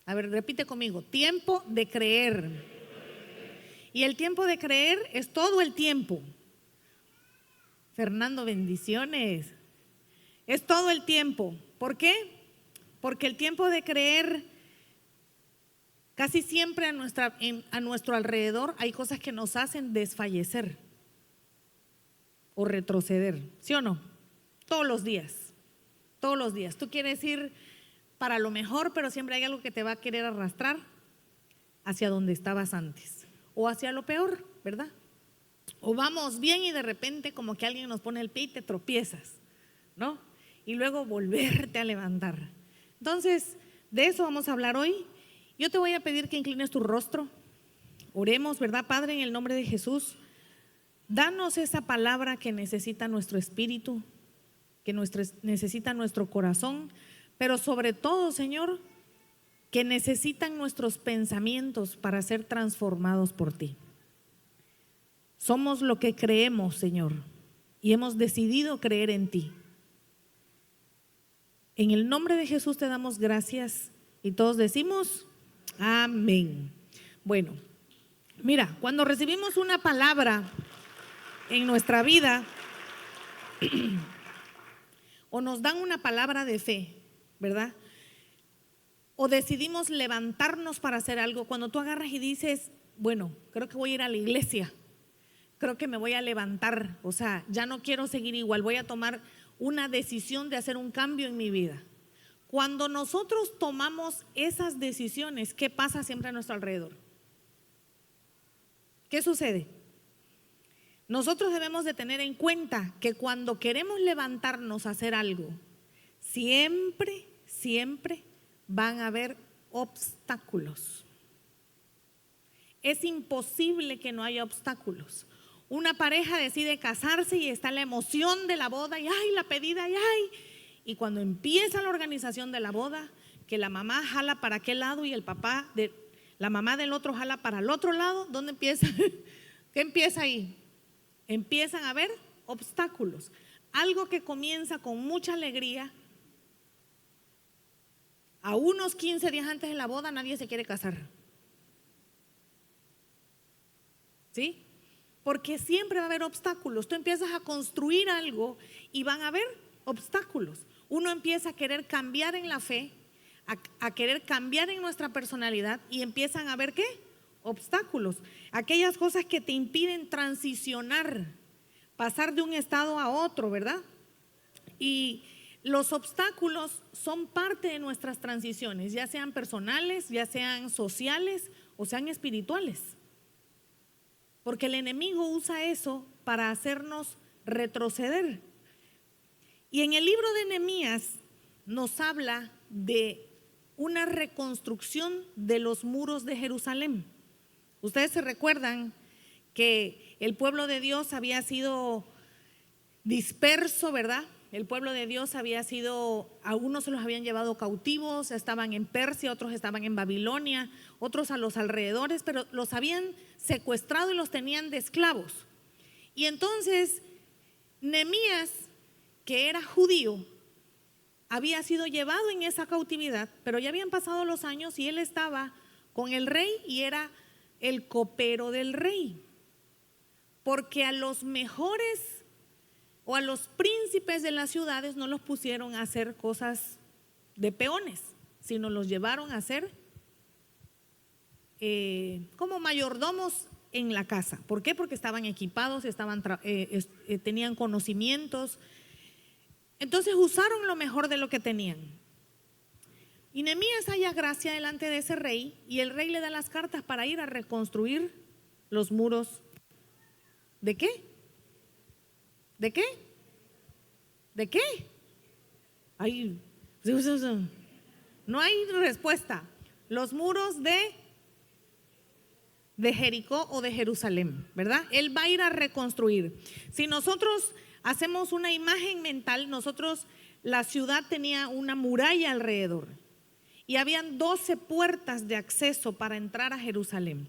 A ver, repite conmigo, tiempo de creer. Y el tiempo de creer es todo el tiempo. Fernando, bendiciones. Es todo el tiempo. ¿Por qué? Porque el tiempo de creer, casi siempre a nuestro alrededor hay cosas que nos hacen desfallecer o retroceder, ¿sí o no? Todos los días, todos los días. Tú quieres ir para lo mejor, pero siempre hay algo que te va a querer arrastrar hacia donde estabas antes o hacia lo peor, ¿verdad? O vamos bien y de repente como que alguien nos pone el pie y te tropiezas, ¿no? Y luego volverte a levantar. Entonces, de eso vamos a hablar hoy. Yo te voy a pedir que inclines tu rostro. Oremos, ¿verdad, Padre? En el nombre de Jesús, danos esa palabra que necesita nuestro espíritu, que necesita nuestro corazón, pero sobre todo, Señor, que necesitan nuestros pensamientos para ser transformados por ti. Somos lo que creemos, Señor, y hemos decidido creer en ti. En el nombre de Jesús te damos gracias y todos decimos amén. Bueno, mira, cuando recibimos una palabra en nuestra vida o nos dan una palabra de fe, ¿verdad? O decidimos levantarnos para hacer algo, cuando tú agarras y dices, bueno, creo que voy a ir a la iglesia, creo que me voy a levantar, o sea, ya no quiero seguir igual, voy a tomar una decisión de hacer un cambio en mi vida. Cuando nosotros tomamos esas decisiones, ¿qué pasa siempre a nuestro alrededor? ¿Qué sucede? Nosotros debemos de tener en cuenta que cuando queremos levantarnos a hacer algo, siempre van a haber obstáculos. Es imposible que no haya obstáculos. Una pareja decide casarse y está la emoción de la boda y ay, la pedida y cuando empieza la organización de la boda, que la mamá jala para aquel lado y el papá de la mamá del otro jala para el otro lado, ¿dónde empieza? ¿Qué empieza ahí? Empiezan a haber obstáculos. Algo que comienza con mucha alegría, a unos 15 días antes de la boda nadie se quiere casar. ¿Sí? Porque siempre va a haber obstáculos. Tú empiezas a construir algo y van a haber obstáculos. Uno empieza a querer cambiar en la fe, a querer cambiar en nuestra personalidad y empiezan a haber ¿qué? Obstáculos. Aquellas cosas que te impiden transicionar, pasar de un estado a otro, ¿verdad? Y los obstáculos son parte de nuestras transiciones, ya sean personales, ya sean sociales o sean espirituales. Porque el enemigo usa eso para hacernos retroceder. Y en el libro de Nehemías nos habla de una reconstrucción de los muros de Jerusalén. Ustedes se recuerdan que el pueblo de Dios había sido disperso, ¿verdad? El pueblo de Dios había sido, algunos se los habían llevado cautivos, estaban en Persia, otros estaban en Babilonia, otros a los alrededores, pero los habían secuestrado y los tenían de esclavos. Y entonces Nehemías, que era judío, había sido llevado en esa cautividad, pero ya habían pasado los años y él estaba con el rey y era el copero del rey. Porque a los mejores o a los príncipes de las ciudades no los pusieron a hacer cosas de peones, sino los llevaron a hacer como mayordomos en la casa. ¿Por qué? Porque estaban equipados, tenían conocimientos. Entonces usaron lo mejor de lo que tenían. Y Nehemías halla gracia delante de ese rey y el rey le da las cartas para ir a reconstruir los muros. ¿De qué? ¿De qué? ¿De qué? Ay, no hay respuesta. Los muros de Jericó o de Jerusalén, ¿verdad? Él va a ir a reconstruir. Si nosotros hacemos una imagen mental, la ciudad tenía una muralla alrededor y habían 12 puertas de acceso para entrar a Jerusalén.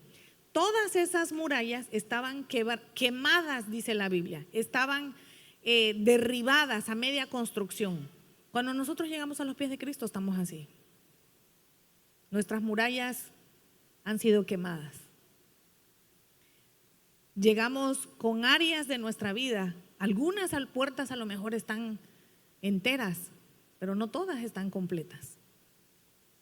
Todas esas murallas estaban quemadas, dice la Biblia, estaban derribadas a media construcción. Cuando nosotros llegamos a los pies de Cristo estamos así. Nuestras murallas han sido quemadas. Llegamos con áreas de nuestra vida, algunas puertas a lo mejor están enteras, pero no todas están completas.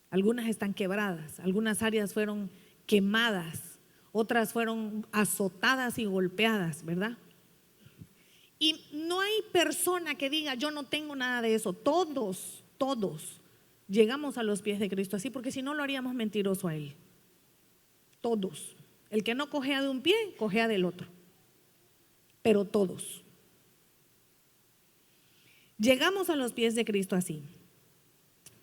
Algunas están quebradas, algunas áreas fueron quemadas, otras fueron azotadas y golpeadas, ¿verdad? Y no hay persona que diga, yo no tengo nada de eso. Todos llegamos a los pies de Cristo así, porque si no lo haríamos mentiroso a Él. Todos. El que no cojea de un pie, cojea del otro. Pero todos. Llegamos a los pies de Cristo así.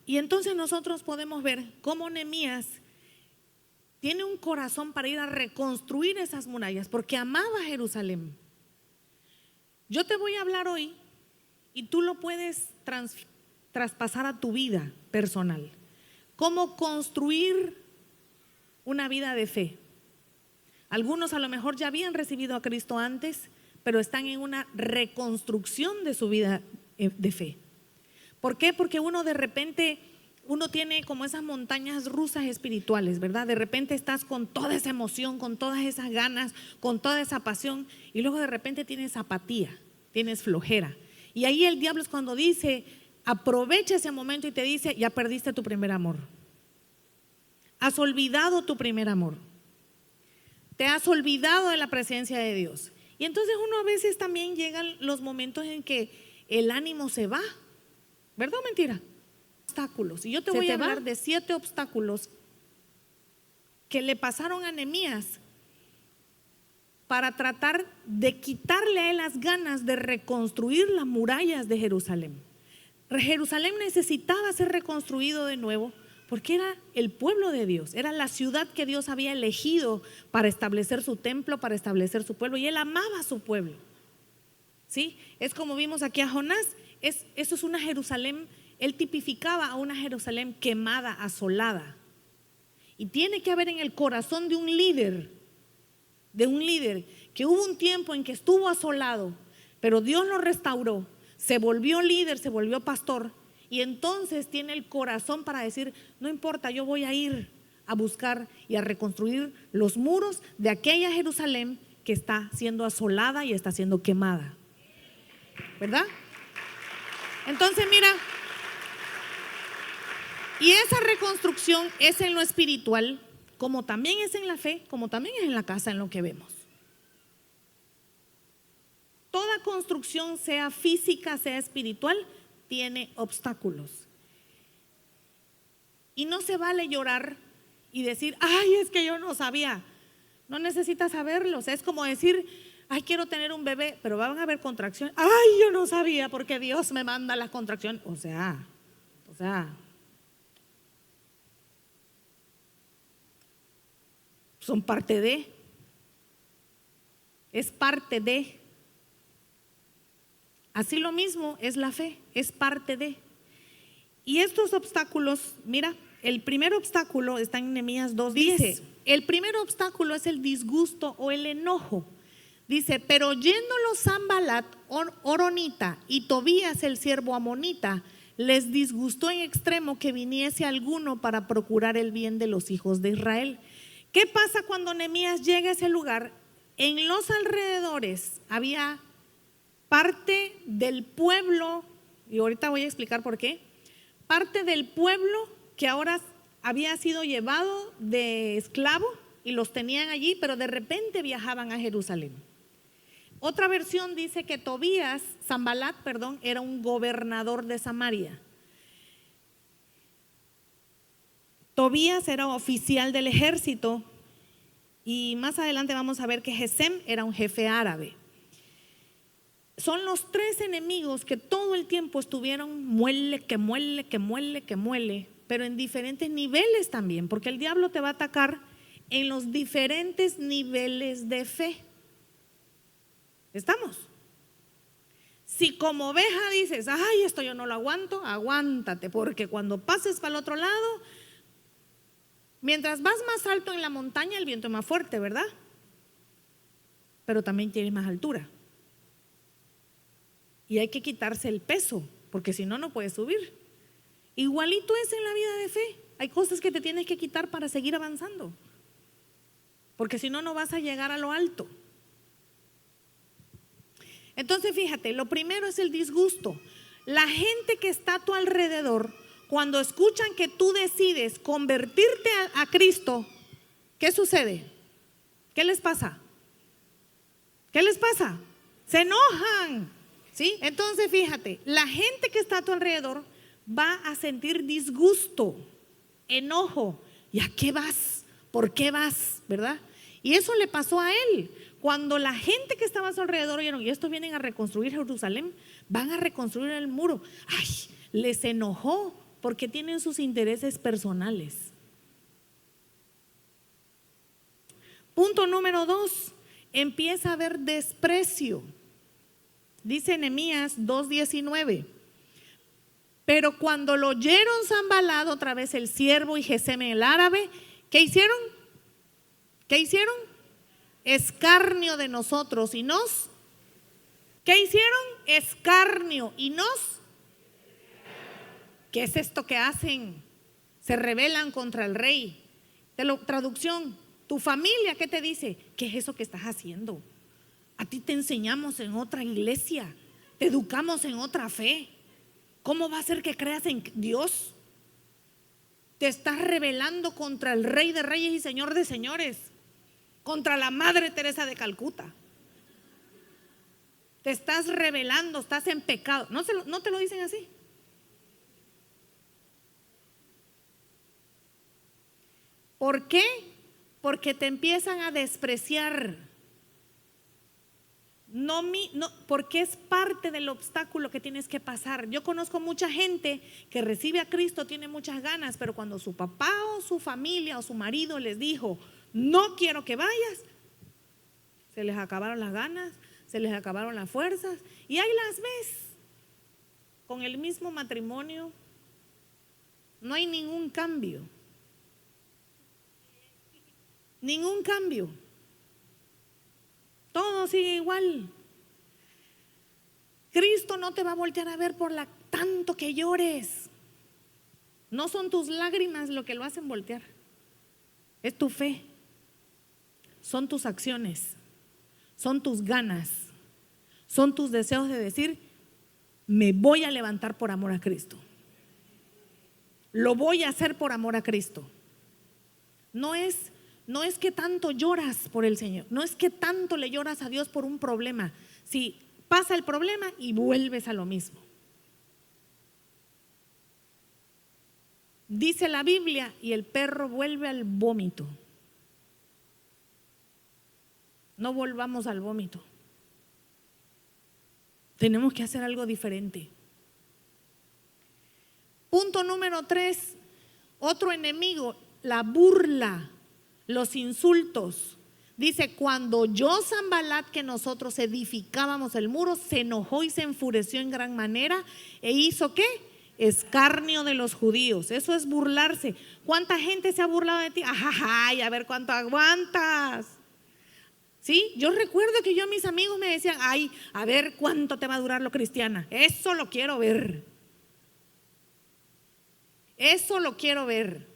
Y entonces nosotros podemos ver cómo Nehemías tiene un corazón para ir a reconstruir esas murallas, porque amaba Jerusalén. Yo te voy a hablar hoy y tú lo puedes traspasar a tu vida personal. Cómo construir una vida de fe. Algunos a lo mejor ya habían recibido a Cristo antes, pero están en una reconstrucción de su vida de fe. ¿Por qué? Porque uno de repente, uno tiene como esas montañas rusas espirituales, ¿verdad? De repente estás con toda esa emoción, con todas esas ganas, con toda esa pasión, y luego de repente tienes apatía, tienes flojera. Y ahí el diablo es cuando dice, aprovecha ese momento y te dice, ya perdiste tu primer amor. Has olvidado tu primer amor. Te has olvidado de la presencia de Dios. Y entonces uno a veces también llegan los momentos en que el ánimo se va. ¿Verdad o mentira? Obstáculos. Y yo te voy a hablar de 7 obstáculos que le pasaron a Nehemías para tratar de quitarle a él las ganas de reconstruir las murallas de Jerusalén. Jerusalén necesitaba ser reconstruido de nuevo porque era el pueblo de Dios, era la ciudad que Dios había elegido para establecer su templo, para establecer su pueblo, y él amaba a su pueblo. ¿Sí? Es como vimos aquí a Jonás. Eso es una Jerusalén, él tipificaba a una Jerusalén quemada, asolada. Y tiene que haber en el corazón de un líder, que hubo un tiempo en que estuvo asolado, pero Dios lo restauró, se volvió líder, se volvió pastor, y entonces tiene el corazón para decir, no importa, yo voy a ir a buscar y a reconstruir los muros de aquella Jerusalén que está siendo asolada y está siendo quemada. ¿Verdad? Entonces mira, y esa reconstrucción es en lo espiritual, como también es en la fe, como también es en la casa, en lo que vemos. Toda construcción, sea física, sea espiritual, tiene obstáculos. Y no se vale llorar y decir, ay, es que yo no sabía. No necesitas saberlos. Es como decir, ay, quiero tener un bebé, pero van a haber contracciones. Ay, yo no sabía porque Dios me manda las contracciones. O sea, son parte de, es parte de. Así lo mismo es la fe, es parte de. Y estos obstáculos, mira, el primer obstáculo está en Nehemías 2:10. Dice, el primer obstáculo es el disgusto o el enojo. Dice, pero yéndolo Sanballat, horonita, y Tobías, el siervo amonita, les disgustó en extremo que viniese alguno para procurar el bien de los hijos de Israel. ¿Qué pasa cuando Nehemías llega a ese lugar? En los alrededores había parte del pueblo, y ahorita voy a explicar por qué, parte del pueblo que ahora había sido llevado de esclavo y los tenían allí, pero de repente viajaban a Jerusalén. Otra versión dice que Sanballat, era un gobernador de Samaria. Tobías era oficial del ejército y más adelante vamos a ver que Gesem era un jefe árabe. Son los 3 enemigos que todo el tiempo estuvieron muele, pero en diferentes niveles también, porque el diablo te va a atacar en los diferentes niveles de fe. ¿Estamos? Si como oveja dices, ay, esto yo no lo aguanto, aguántate, porque cuando pases para el otro lado, mientras vas más alto en la montaña, el viento es más fuerte, ¿verdad? Pero también tienes más altura. Y hay que quitarse el peso, porque si no, no puedes subir. Igualito es en la vida de fe. Hay cosas que te tienes que quitar para seguir avanzando, porque si no, no vas a llegar a lo alto. Entonces fíjate, lo primero es el disgusto. La gente que está a tu alrededor, cuando escuchan que tú decides convertirte a Cristo, ¿qué sucede? ¿Qué les pasa? ¿Qué les pasa? Se enojan, ¿sí? Entonces fíjate, la gente que está a tu alrededor va a sentir disgusto, enojo. ¿Y a qué vas? ¿Por qué vas? ¿Verdad? Y eso le pasó a él. Cuando la gente que estaba a su alrededor oyeron, y estos vienen a reconstruir Jerusalén, van a reconstruir el muro. Ay, les enojó porque tienen sus intereses personales. Punto número 2, empieza a haber desprecio. Dice Nehemías 2:19. Pero cuando lo oyeron Sanbalat, otra vez el siervo, y Gesem el árabe, ¿qué hicieron? ¿Qué hicieron? Escarnio de nosotros y nos. ¿Qué hicieron? Escarnio y nos. ¿Qué es esto que hacen? Se rebelan contra el rey. Traducción, tu familia, ¿qué te dice? ¿Qué es eso que estás haciendo? A ti te enseñamos en otra iglesia, te educamos en otra fe. ¿Cómo va a ser que creas en Dios? Te estás rebelando contra el Rey de Reyes y Señor de Señores, contra la Madre Teresa de Calcuta. Te estás rebelando, estás en pecado. ¿No te lo dicen así? ¿Por qué? Porque te empiezan a despreciar. No, porque es parte del obstáculo que tienes que pasar. Yo conozco mucha gente que recibe a Cristo, tiene muchas ganas, pero cuando su papá o su familia o su marido les dijo, no quiero que vayas, se les acabaron las ganas, se les acabaron las fuerzas, y ahí las ves con el mismo matrimonio. No hay ningún cambio. Ningún cambio. Todo sigue igual. Cristo no te va a voltear a ver por tanto que llores. No son tus lágrimas lo que lo hacen voltear. Es tu fe. Son tus acciones. Son tus ganas. Son tus deseos de decir, me voy a levantar por amor a Cristo. Lo voy a hacer por amor a Cristo. No es que tanto lloras por el Señor, no es que tanto le lloras a Dios por un problema. Si pasa el problema y vuelves a lo mismo. Dice la Biblia, y el perro vuelve al vómito. No volvamos al vómito. Tenemos que hacer algo diferente. Punto número 3, otro enemigo, la burla, los insultos. Dice, cuando oyó Sanbalat que nosotros edificábamos el muro, se enojó y se enfureció en gran manera e hizo ¿qué? Escarnio de los judíos. Eso es burlarse. ¿Cuánta gente se ha burlado de ti? Ajá, y a ver cuánto aguantas. ¿Sí? Yo recuerdo que a mis amigos me decían, ay, a ver cuánto te va a durar lo cristiana. Eso lo quiero ver. Eso lo quiero ver.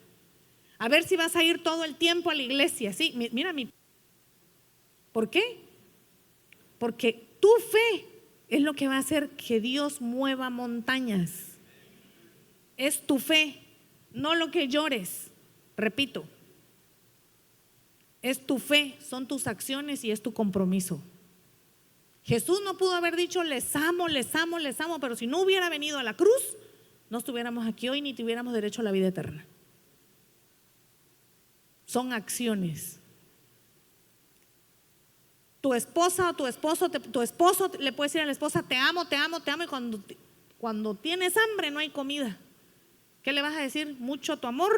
A ver si vas a ir todo el tiempo a la iglesia. Sí, mira ¿por qué? Porque tu fe es lo que va a hacer que Dios mueva montañas. Es tu fe, no lo que llores. Repito, es tu fe, son tus acciones y es tu compromiso. Jesús no pudo haber dicho les amo, les amo, les amo, pero si no hubiera venido a la cruz, no estuviéramos aquí hoy ni tuviéramos derecho a la vida eterna. Son acciones. Tu esposa o tu esposo le puede decir a la esposa, te amo, te amo, te amo, y cuando tienes hambre no hay comida. ¿Qué le vas a decir? Mucho tu amor,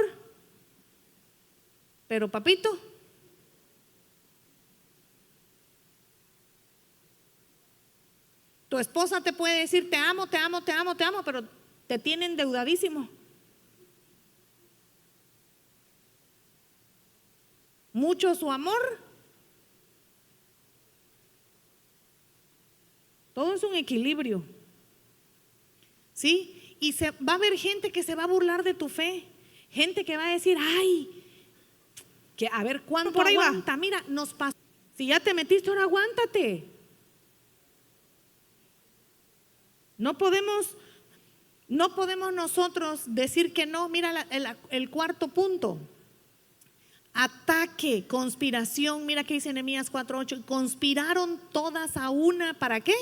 pero papito, tu esposa te puede decir te amo, te amo, te amo, te amo, pero te tiene endeudadísimo. Mucho su amor. Todo es un equilibrio. ¿Sí? Y va a haber gente que se va a burlar de tu fe, Gente que va a decir, ay, que a ver cuánto Por ahí va. aguanta. Mira, nos pasó. Si ya te metiste, ahora aguántate. No podemos nosotros decir que no. Mira el cuarto punto. Ataque, conspiración. Mira que dice Nehemías 4:8. Conspiraron todas a una. ¿Para qué?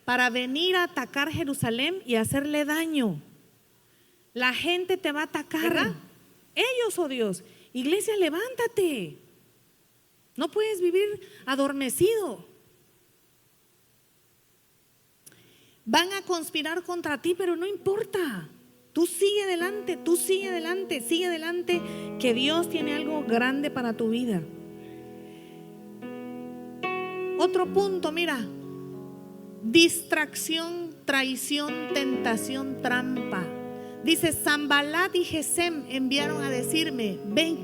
Para venir a atacar Jerusalén y hacerle daño. La gente te va a atacar, ¿verdad? Ellos, oh Dios. Iglesia, levántate. No puedes vivir adormecido. Van a conspirar contra ti, pero no importa. Tú sigue adelante, sigue adelante, que Dios tiene algo grande para tu vida. Otro punto, mira. Distracción, traición, tentación, trampa. Dice, Sanbalat y Gesem enviaron a decirme, ven,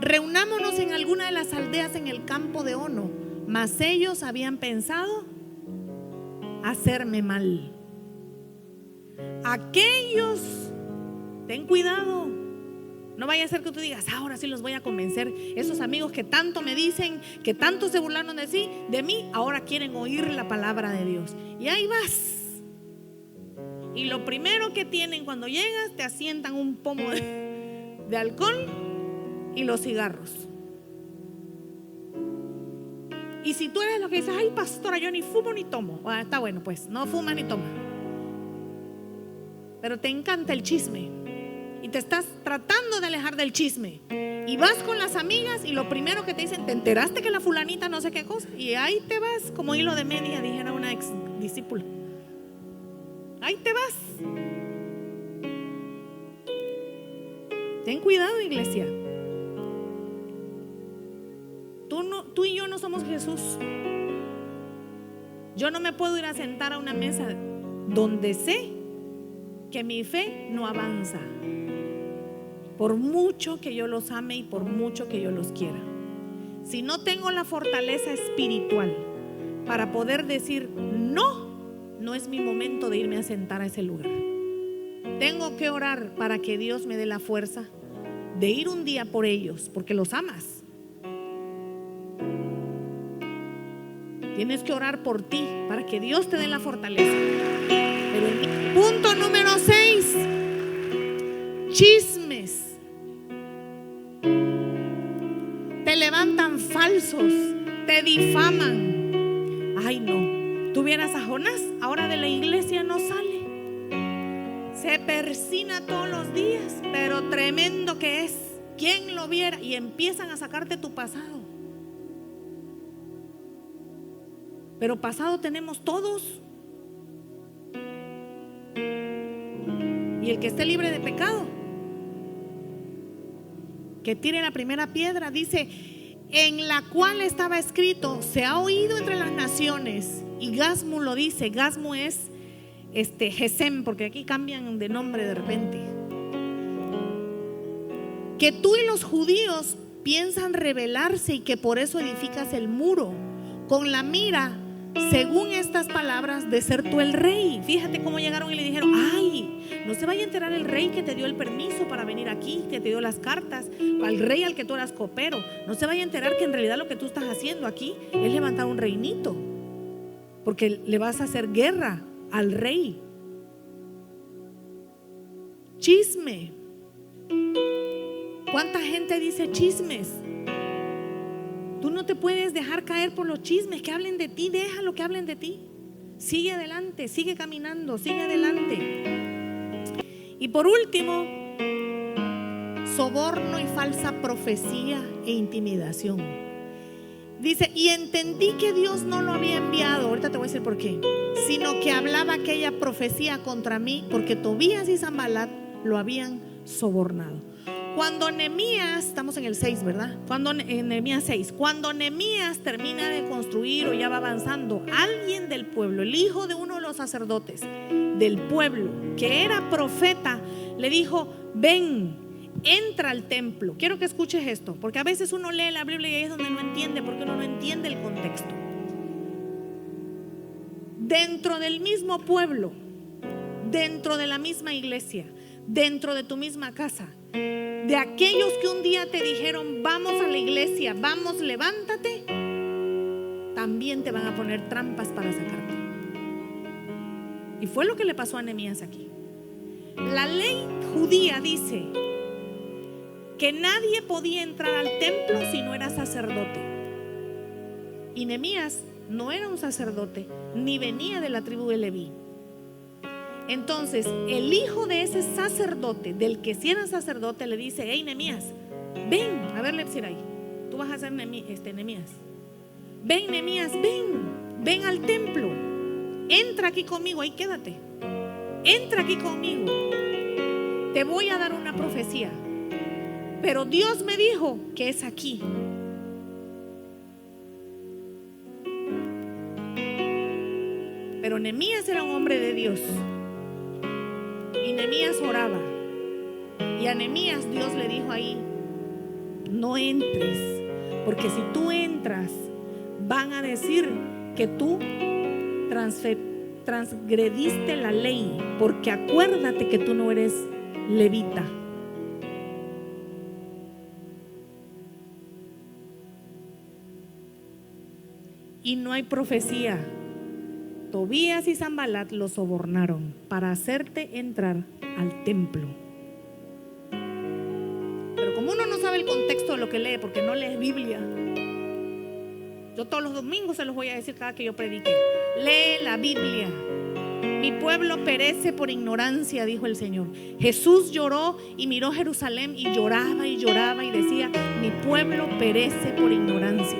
reunámonos en alguna de las aldeas en el campo de Ono. Mas ellos habían pensado hacerme mal. Aquellos, ten cuidado, no vaya a ser que tú digas, ahora sí los voy a convencer. Esos amigos que tanto me dicen, que tanto se burlaron de mí, ahora quieren oír la palabra de Dios. Y ahí vas. Y lo primero que tienen cuando llegas, te asientan un pomo de alcohol y los cigarros. Y si tú eres lo que dices, ay pastora, yo ni fumo ni tomo, está bueno, pues no fuma ni toma, pero te encanta el chisme y te estás tratando de alejar del chisme, y vas con las amigas y lo primero que te dicen, ¿te enteraste que la fulanita no sé qué cosa? Y ahí te vas como hilo de media, dijera una ex discípula. Ahí te vas. Ten cuidado, iglesia. Tú y yo no somos Jesús. Yo no me puedo ir a sentar a una mesa donde sé que mi fe no avanza, por mucho que yo los ame y por mucho que yo los quiera. Si no tengo la fortaleza espiritual para poder decir no es mi momento de irme a sentar a ese lugar. Tengo que orar para que Dios me dé la fuerza de ir un día por ellos, porque los amas. Tienes que orar por ti para que Dios te dé la fortaleza. Pero punto número 6, chismes. Te levantan falsos, te difaman. Ay, no. Tú vieras a Jonás, ahora de la iglesia no sale. Se persina todos los días, pero tremendo que es. ¿Quién lo viera? Y empiezan a sacarte tu pasado. Pero pasado tenemos todos. Y el que esté libre de pecado, que tire la primera piedra. Dice, en la cual estaba escrito, se ha oído entre las naciones. Y Gasmu lo dice. Gasmu es Gesem, porque aquí cambian de nombre de repente. Que tú y los judíos piensan rebelarse y que por eso edificas el muro, con la mira, según estas palabras, de ser tú el rey. Fíjate cómo llegaron y le dijeron, ay, no se vaya a enterar el rey que te dio el permiso para venir aquí, que te dio las cartas, al rey al que tú eras copero. No se vaya a enterar que en realidad lo que tú estás haciendo aquí es levantar un reinito, porque le vas a hacer guerra al rey. Chisme. ¿Cuánta gente dice chismes? Tú no te puedes dejar caer por los chismes que hablen de ti. Déjalo que hablen de ti. Sigue adelante, sigue caminando, sigue adelante. Y por último, soborno y falsa profecía e intimidación. Dice, y entendí que Dios no lo había enviado, ahorita te voy a decir por qué, sino que hablaba aquella profecía contra mí, porque Tobías y Sanbalat lo habían sobornado. Cuando Nehemías, estamos en el 6, ¿verdad? En Nehemías 6, cuando Nehemías termina de construir o ya va avanzando, alguien del pueblo, el hijo de uno de los sacerdotes del pueblo, que era profeta, le dijo, ven, entra al templo. Quiero que escuches esto, porque a veces uno lee la Biblia y ahí es donde no entiende, porque uno no entiende el contexto. Dentro del mismo pueblo, dentro de la misma iglesia, dentro de tu misma casa. De aquellos que un día te dijeron: vamos a la iglesia, vamos, levántate, también te van a poner trampas para sacarte. Y fue lo que le pasó a Nehemías aquí. La ley judía dice que nadie podía entrar al templo si no era sacerdote. Y Nehemías no era un sacerdote, ni venía de la tribu de Leví. Entonces el hijo de ese sacerdote, del que sí era sacerdote, le dice: hey, Nehemías, ven, a ver, Lepsirai, tú vas a ser Nehemías. Ven, Nehemías, ven al templo, entra aquí conmigo, ahí quédate, entra aquí conmigo, te voy a dar una profecía, pero Dios me dijo que es aquí. Pero Nehemías era un hombre de Dios, y Nehemías oraba, y a Nehemías Dios le dijo ahí: no entres, porque si tú entras van a decir que tú transgrediste la ley, porque acuérdate que tú no eres levita. Y no hay profecía. Tobías y Sanbalat lo sobornaron para hacerte entrar al templo. Pero como uno no sabe el contexto de lo que lee, porque no lees Biblia, yo todos los domingos se los voy a decir cada que yo predique: lee la Biblia. Mi pueblo perece por ignorancia, dijo el Señor. Jesús lloró y miró Jerusalén y lloraba y decía: mi pueblo perece por ignorancia.